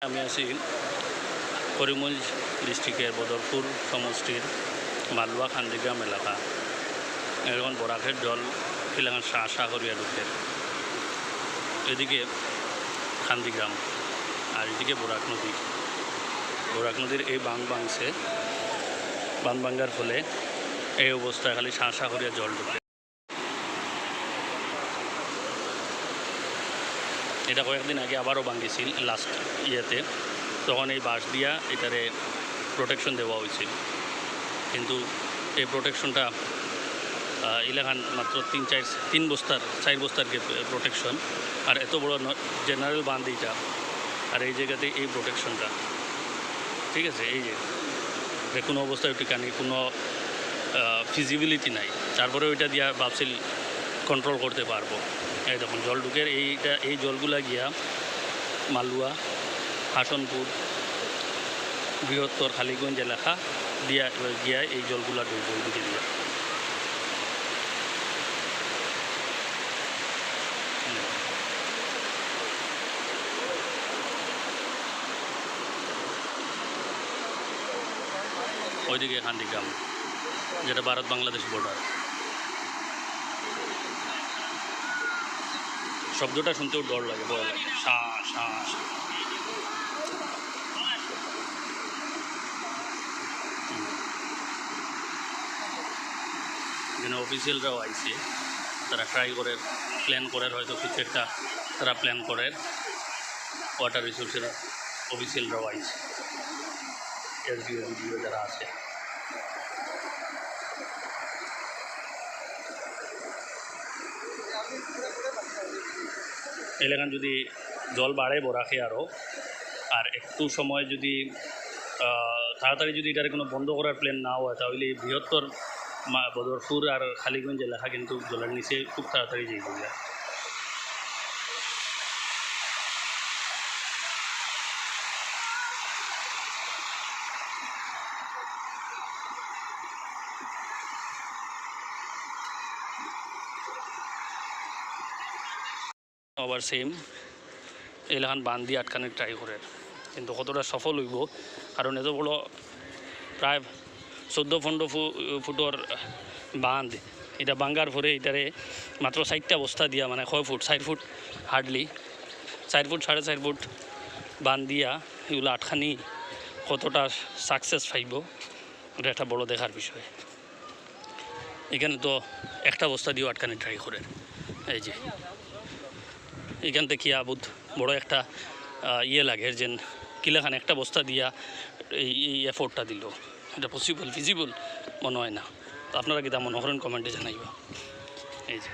আমি আছি করিমগঞ্জ ডিস্ট্রিক্টের বদরপুর সমষ্টির মালুয়া খান্দিগ্রাম এলাকা। এখন বরাকের জল কিলাগান শাহ করিয়া ঢুকে, এদিকে খান্দিগ্রাম আর এদিকে বরাক নদী। বরাক নদীর এই বাঁধ ভাঙছে, বাঁধ ভাঙার ফলে এই অবস্থায় খালি শাহ করিয়া জল ঢুকে। এটা কয়েকদিন আগে আবারও ভাঙিছিল লাস্ট ইয়েতে, তখন এই বাঁশ দিয়া এটারে প্রোটেকশন দেওয়া হয়েছিল, কিন্তু এই প্রোটেকশনটা এলাকান মাত্র 4 বস্তার প্রোটেকশন। আর এত বড় জেনারেল বাঁধ এইটা, আর এই জায়গাতে এই প্রোটেকশনটা ঠিক আছে। এই যে কোনো অবস্থায় ঠিকানি কোনো ফিজিবিলিটি নাই, তারপরে ওইটা দিয়া ভাবছিল কন্ট্রোল করতে পারবো। এই দেখুন জল ঢুকের এই জলগুলা গিয়া মালুয়া, হাসনপুর, বৃহত্তর খালিগঞ্জ এলাকা দিয়া গিয়া এই জলগুলা ঢুকবে ওইদিকে দিয়া। ওইদিকে খান্দিগ্রাম, যেটা ভারত বাংলাদেশ বর্ডার। শব্দটা শুনতেও ডর লাগে, ভয় লাগে, শ্বাস। এখানে অফিসিয়ালরাও আইছে, তারা ট্রাই করে প্ল্যান করে, হয়তো কিছু একটা তারা প্ল্যান করে। ওয়াটার রিসোর্সের অফিসিয়ালরাও আইছে, এসডিও যারা আছে। এলাকান যদি জল বাড়ে বরাকে আরও, আর একটু সময় যদি তাড়াতাড়ি যদি এটার কোনো বন্ধ করার প্ল্যান না হয়, তাহলে এই বৃহত্তর বদরপুর আর খালিগঞ্জ এলাকা কিন্তু জলের নিচে খুব তাড়াতাড়ি যাইব যায়। আবার সেম এলাকান বাঁধ দিয়ে আটকানোর ট্রাই করে, কিন্তু কতটা সফল হইব, কারণ এত বড় প্রায় 14-15 ফুটর বাঁধ, এটা ভাঙ্গার পরে এটারে মাত্র 4টা বস্তা দিয়া, মানে 4 ফুট হার্ডলি 4 ফুট 4.5 ফুট বাঁধ দিয়া এগুলো আটখানি কতটা সাকসেস পাইব, এটা একটা বড় দেখার বিষয়। এখানে তো একটা বস্তা দিয়েও আটকানি ট্রাই করে। এই যে এখান থেকে বহুত বড় একটা ইয়ে লাগে, যে কিলাখান একটা বস্তা দিয়া এই এফোর্টটা দিল, এটা ফিজিবল মনে হয় না। তো আপনারা কি তা মনে করেন, কমেন্টে জানাইবা। এই যে